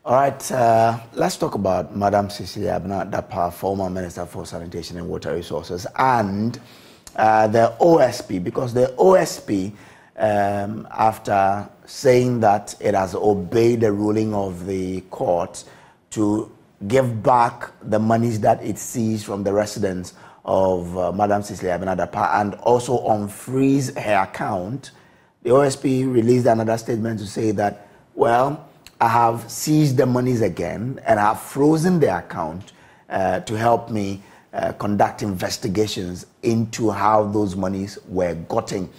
All right, let's talk about Madam Cecilia Abena-Dapaah, former Minister for Sanitation and Water Resources, and the OSP, because the OSP, after saying that it has obeyed the ruling of the court to give back the monies that it seized from the residents of Madam Cecilia Abena-Dapaah and also unfreeze her account, the OSP released another statement to say that, well, I have seized the monies again and I have frozen the account to help me conduct investigations into how those monies were gotten.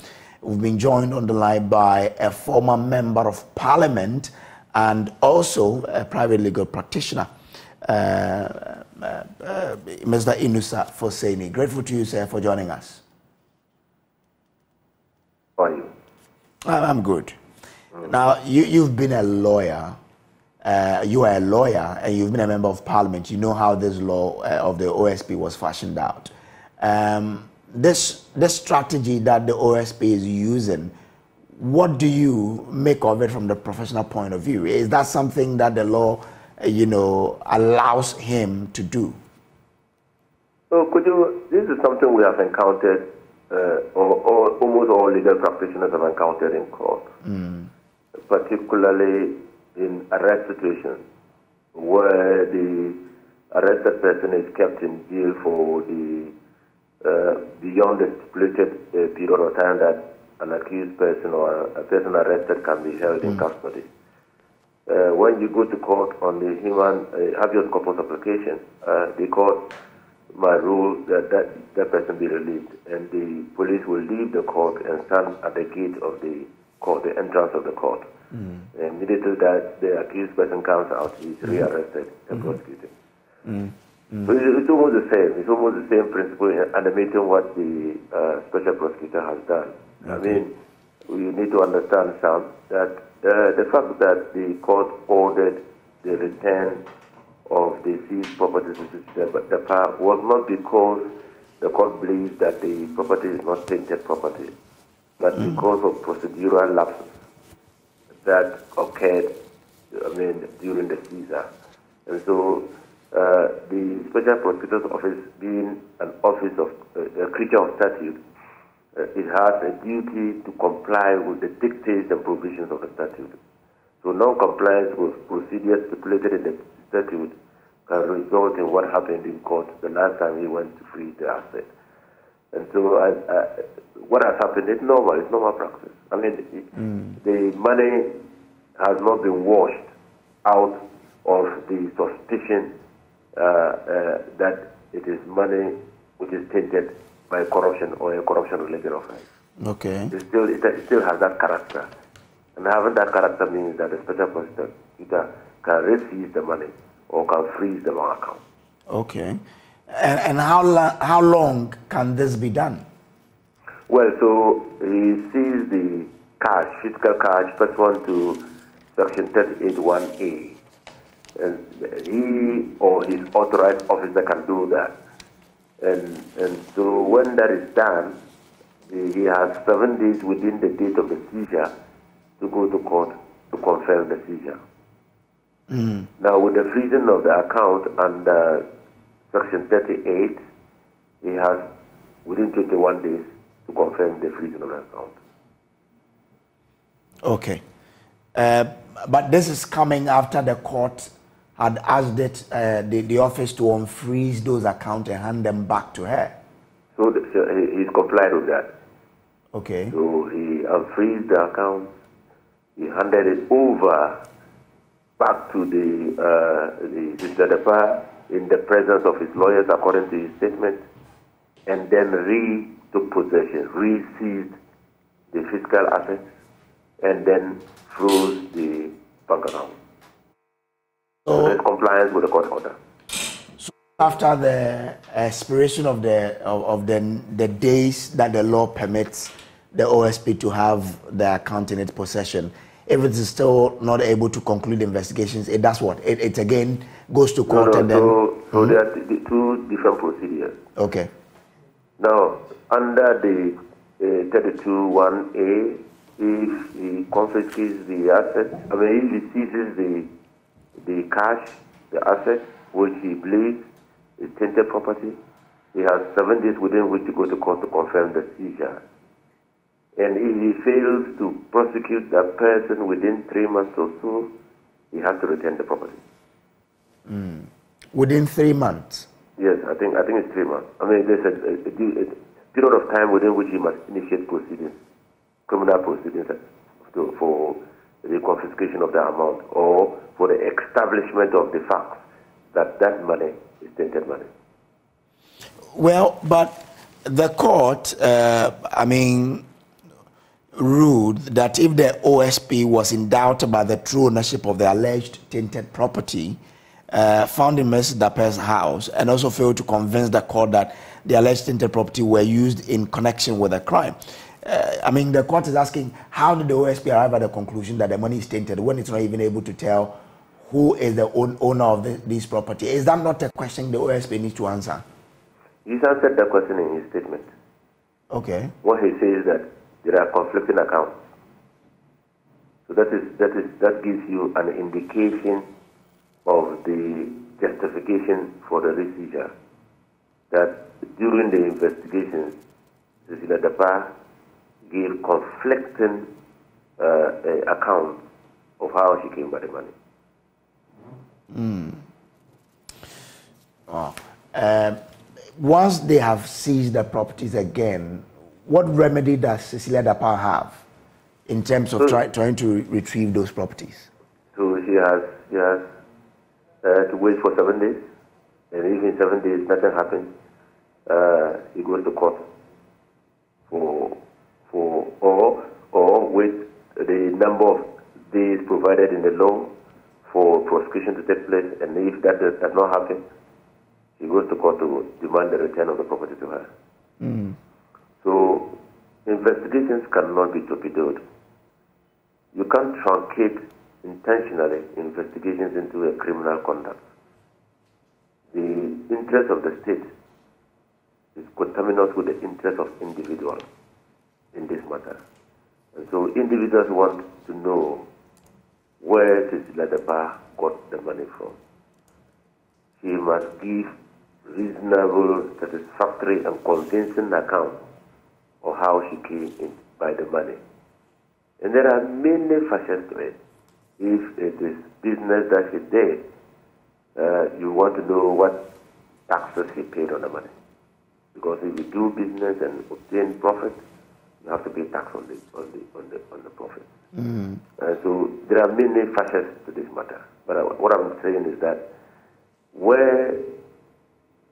We've been joined on the line by a former member of parliament and also a private legal practitioner, Mr. Inusa Foseini. Grateful to you, sir, for joining us. How are you? I'm good. Now, you've been a lawyer. You are a lawyer and you've been a member of parliament. You know how this law of the OSP was fashioned out. This strategy that the OSP is using, what do you make of it from the professional point of view? Is that something that the law, allows him to do? So this is something we have encountered, or almost all legal practitioners have encountered in court. Particularly in arrest situations where the arrested person is kept in jail for the beyond the stipulated period of time that an accused person or a person arrested can be held in custody. When you go to court on the human habeas corpus application, the court might rule that person be released, and the police will leave the court and stand at the gate of the court, the entrance of the court. Immediately that the accused person comes out, he's rearrested and prosecuted. So it's almost the same. It's almost the same principle animating what the special prosecutor has done. I mean, we need to understand, Sam, that the fact that the court ordered the return of the seized properties to the power was not because the court believes that the property is not tainted property, but because of procedural lapses that occurred, during the seizure. And so the Special Prosecutor's Office, being an office of a creature of statute, it has a duty to comply with the dictates and provisions of the statute. So non-compliance with procedures stipulated in the statute can result in what happened in court the last time he went to free the asset. And so what has happened is normal. It's normal practice. I mean, the money has not been washed out of the suspicion that it is money which is tainted by corruption or a corruption-related offense. Okay. It still has that character. And having that character means that the special prosecutor can reseize the money or can freeze the bank account. Okay. And how long can this be done? Well, so he sees the cash, fiscal cash, pursuant to Section 38(1)A. And he or his authorized officer can do that. And so when that is done, he has 7 days within the date of the seizure to go to court to confirm the seizure. Now, with the freezing of the account under Section 38, he has within 21 days to confirm the freezing of the account. Okay. But this is coming after the court had asked the office to unfreeze those accounts and hand them back to her. So he's complied with that. Okay. So he unfreezed the account. He handed it over back to the Sister Dapaah in the presence of his lawyers, according to his statement, and then took possession, seized the fiscal assets, and then froze the bank account. So there's compliance with the court order. So after the expiration of the days that the law permits the OSP to have the account in its possession, if it is still not able to conclude investigations, it does what? It again goes to court and then... So there are two different procedures. Okay. Now, under the 32(1)A, if he confiscates the assets, if he seizes the cash, the asset, which he believes is tainted property. He has 7 days within which to go to court to confirm the seizure. And if he fails to prosecute that person within 3 months or so, he has to return the property. Within 3 months? Yes, I think it's 3 months. I mean, there's a period of time within which he must initiate proceedings, criminal proceedings, for the confiscation of the amount or for the establishment of the facts that that money is tainted money. Well, but the court, ruled that if the OSP was in doubt about the true ownership of the alleged tainted property found in Mrs. Dape's house, and also failed to convince the court that the alleged tainted property were used in connection with a crime. The court is asking, how did the OSP arrive at the conclusion that the money is tainted when it's not even able to tell who is the owner of this property? Is that not a question the OSP needs to answer? He's answered that question in his statement. Okay. What he says is that there are conflicting accounts. So that gives you an indication of the justification for the seizure. That during the investigations, Cecilia Dapa gave conflicting accounts of how she came by the money. Once they have seized the properties again, what remedy does Cecilia Dapa have in terms of trying to retrieve those properties? So she has to wait for 7 days, and if in 7 days nothing happens, he goes to court or with the number of days provided in the law for prosecution to take place, and if that does not happen, he goes to court to demand the return of the property to her. So investigations cannot be torpedoed. You can't truncate intentionally investigations into a criminal conduct. The interest of the state is conterminous with the interest of individuals in this matter. And so individuals want to know where Cecilia Dapa got the money from. She must give reasonable, satisfactory, and convincing account of how she came in by the money. And there are many facets to it. If it is business that she did, you want to know what taxes she paid on the money. Because if you do business and obtain profit, you have to pay tax on the profit. So there are many facets to this matter. But what I'm saying is that where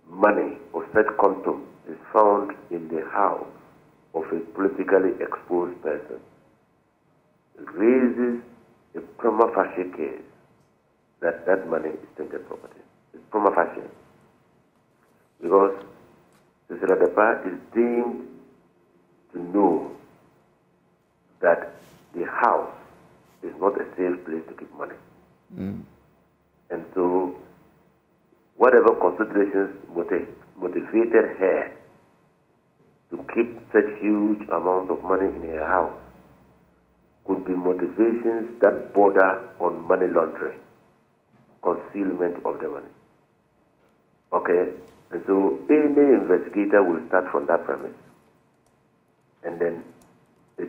money or such quantum is found in the house of a politically exposed person, it raises a prima facie case that that money is tainted property. It's prima facie. Because Cecilia Dapa is deemed to know that the house is not a safe place to keep money. And so whatever considerations motivated her to keep such huge amounts of money in her house could be motivations that border on money laundering, concealment of the money. Okay? And so any investigator will start from that premise. And then the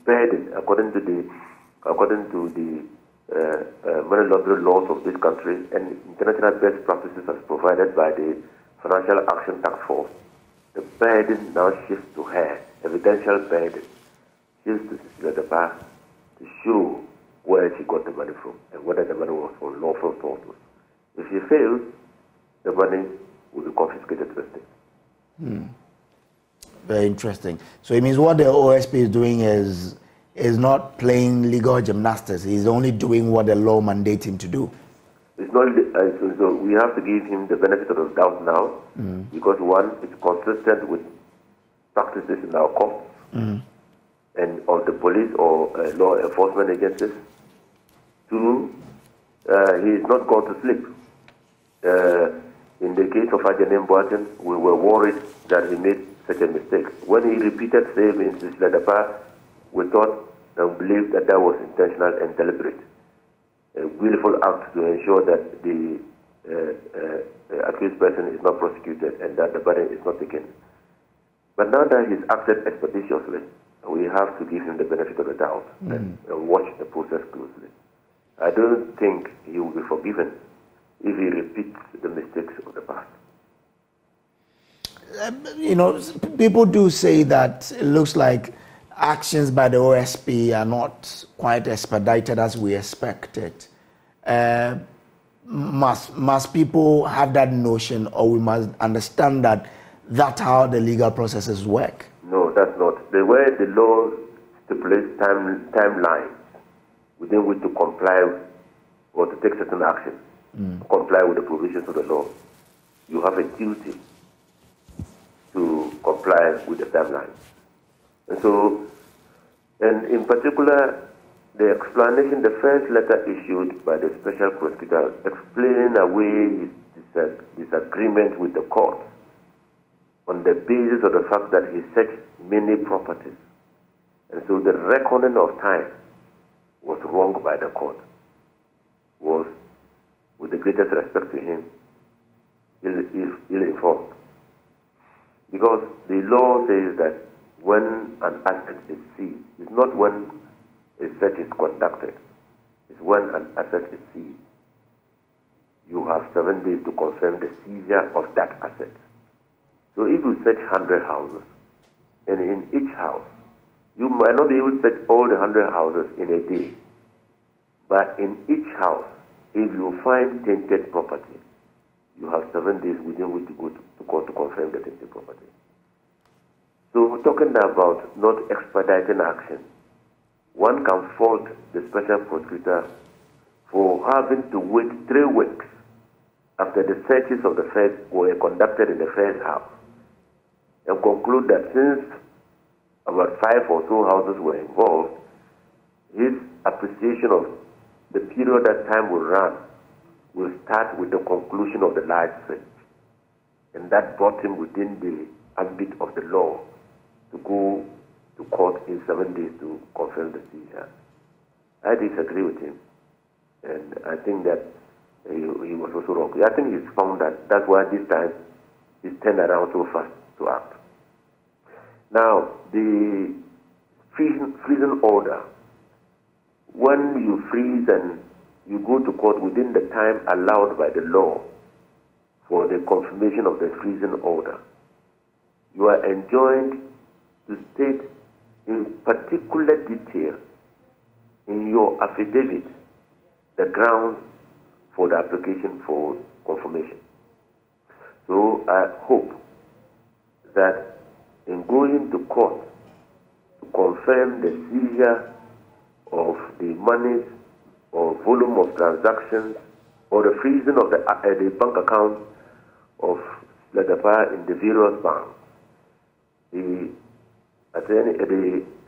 burden, according to the money laundering laws of this country and international best practices as provided by the Financial Action Task Force, the burden now shifts to her, evidential burden shifts to Cecilia Dapa to show where she got the money from and whether the money was from lawful sources. If she fails, the money will be confiscated to the state. Very interesting. So it means what the OSP is doing is not playing legal gymnastics. He's only doing what the law mandates him to do. It's not. So we have to give him the benefit of the doubt now, because one, it's consistent with practices in our courts and of the police or law enforcement agencies. Two, he is not gone to sleep. In the case of Ajanem Boatin, we were worried that he made such a mistake. When he repeated same in Cecilia Dapa, we thought and believed that that was intentional and deliberate. willful act to ensure that the accused person is not prosecuted and that the burden is not taken. But now that he's acted expeditiously, we have to give him the benefit of the doubt and watch the process closely. I don't think he will be forgiven if he repeats the mistakes of the past. People do say that it looks like actions by the OSP are not quite expedited as we expected. Must people have that notion, or we must understand that that's how the legal processes work? No, that's not. The way the law stipulates timelines within which to comply or to take certain action, to comply with the provisions of the law, you have a duty to comply with the timeline. And so, and in particular, the explanation, the first letter issued by the special prosecutor explaining away his disagreement with the court on the basis of the fact that he searched many properties. And so the reckoning of time was wrong by the court, was, with the greatest respect to him, ill-informed. Because the law says that when an asset is seized, it's not when a search is conducted, it's when an asset is seized. You have 7 days to confirm the seizure of that asset. So if you search 100 houses, and in each house, you might not be able to search all the 100 houses in a day, but in each house, if you find tainted property, you have 7 days within which to go to court to confirm the tainted property. So talking about not expediting action, one can fault the special prosecutor for having to wait 3 weeks after the searches of the first were conducted in the first house, and conclude that since about 5 or so houses were involved, his appreciation of the period that time will run will start with the conclusion of the large search. And that brought him within the ambit of the law to go to court in 7 days to confirm the seizure. I disagree with him, and I think that he was also wrong. I think he's found that that's why this time he's turned around so fast to act. Now, the freezing order, when you freeze and you go to court within the time allowed by the law for the confirmation of the freezing order, you are enjoined to state in particular detail in your affidavit the grounds for the application for confirmation. So I hope that in going to court to confirm the seizure of the monies or volume of transactions or the freezing of the bank account of Ladapa in the various banks, the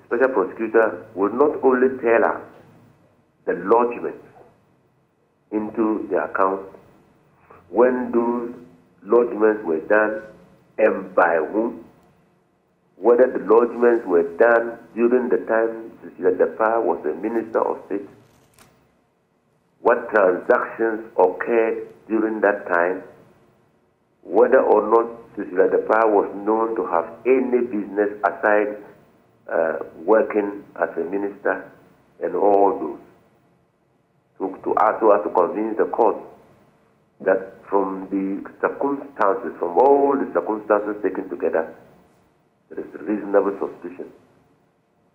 special prosecutor will not only tell us the lodgements into the account, when those lodgements were done and by whom, whether the lodgements were done during the time Ladapa was the Minister of State, what transactions occurred during that time, whether or not Ladapa was known to have any business aside working as a minister, and all those. So as to convince the court that from the circumstances, from all the circumstances taken together, there is a reasonable suspicion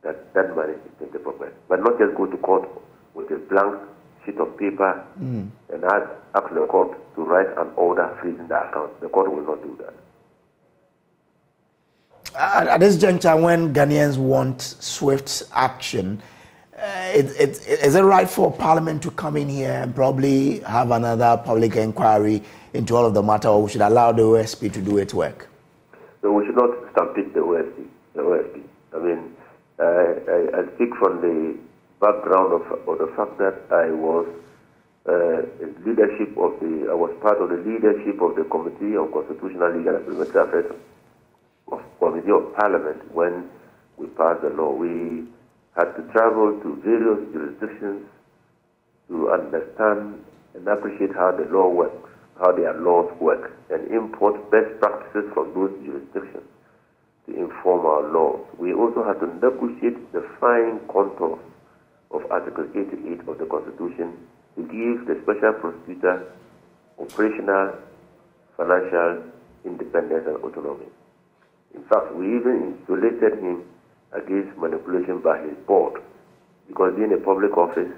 that that money is tainted property. But not just go to court with a blank sheet of paper and ask the court to write an order freezing the account. The court will not do that. At this juncture, when Ghanaians want swift action, is it right for Parliament to come in here and probably have another public inquiry into all of the matter, or we should allow the OSP to do its work? So we should not stampede the OSP. I mean, I speak from the background of the fact that I was I was part of the leadership of the Committee on Constitutional, Legal and Parliamentary Affairs of Committee of Parliament when we passed the law. We had to travel to various jurisdictions to understand and appreciate how the law works, how their laws work, and import best practices from those jurisdictions to inform our laws. We also have to negotiate the fine contours of Article 88 of the Constitution to give the special prosecutor operational, financial independence and autonomy. In fact, we even insulated him against manipulation by his board, because being a public office,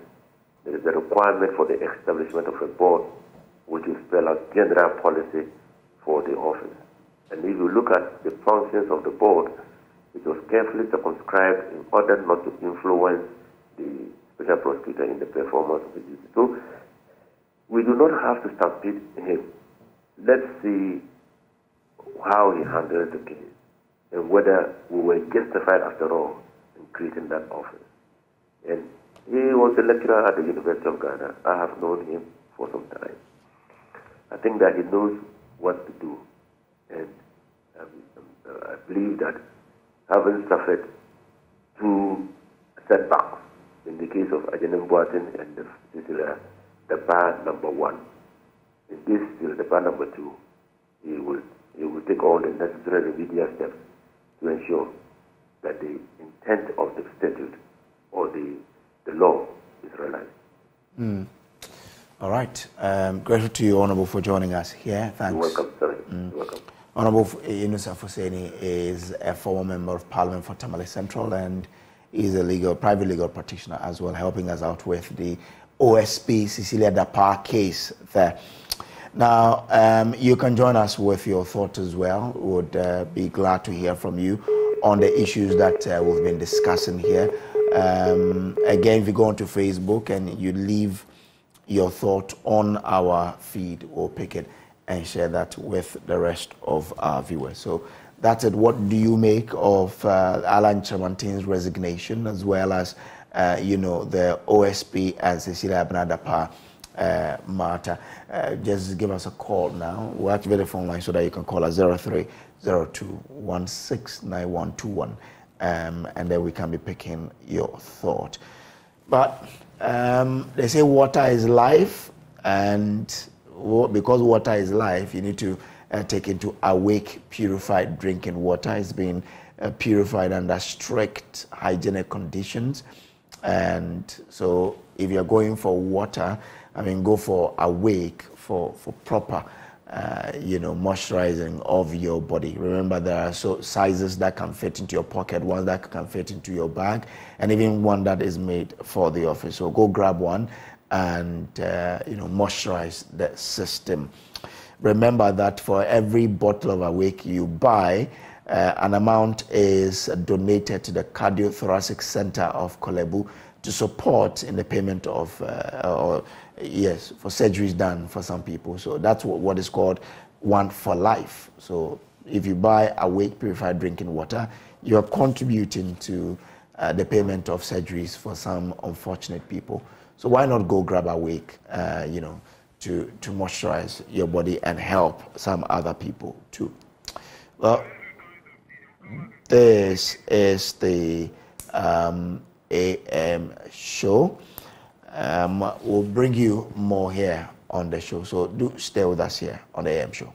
there is a requirement for the establishment of a board which will spell out general policy for the office. And if you look at the functions of the board, it was carefully circumscribed in order not to influence the special prosecutor in the performance of the duty. So we do not have to stampede him. Let's see how he handled the case and whether we were justified after all in creating that office. And he was a lecturer at the University of Ghana. I have known him for some time. I think that he knows what to do. And I believe that having suffered two setbacks in the case of Ajanem Boatin and the bar number 1, in this the bar number 2, he will take all the necessary remedial steps to ensure that the intent of the statute or the law is realized. All right. Grateful to you, Honorable, for joining us here. Thanks. You're welcome, sir. You're welcome. Honorable Yunusa Fuseni is a former member of Parliament for Tamale Central and is a private legal practitioner as well, helping us out with the OSP Cecilia Dapar case there. Now, you can join us with your thoughts as well. Would be glad to hear from you on the issues that we've been discussing here. Again, if you go onto Facebook and you leave your thought on our feed, we'll pick it and share that with the rest of our viewers. So that's it. What do you make of Alan Chamantin's resignation, as well as the OSP and Cecilia Dapar matter? Just give us a call now. We'll activate the phone line so that you can call us 0302169121, and then we can be picking your thought. But they say water is life, and because water is life, you need to take into awake, purified drinking water. It's been purified under strict hygienic conditions, and so if you're going for water, go for awake, for proper, moisturizing of your body. Remember, there are sizes that can fit into your pocket, ones that can fit into your bag, and even one that is made for the office. So go grab one and moisturize the system. Remember that for every bottle of Awake you buy, an amount is donated to the Cardiothoracic Center of Kolebu to support in the payment of, for surgeries done for some people. So that's what is called One for Life. So if you buy Awake purified drinking water, you are contributing to the payment of surgeries for some unfortunate people. So why not go grab Awake, to moisturize your body and help some other people too. Well, this is the AM show. We'll bring you more here on the show, so do stay with us here on the AM show.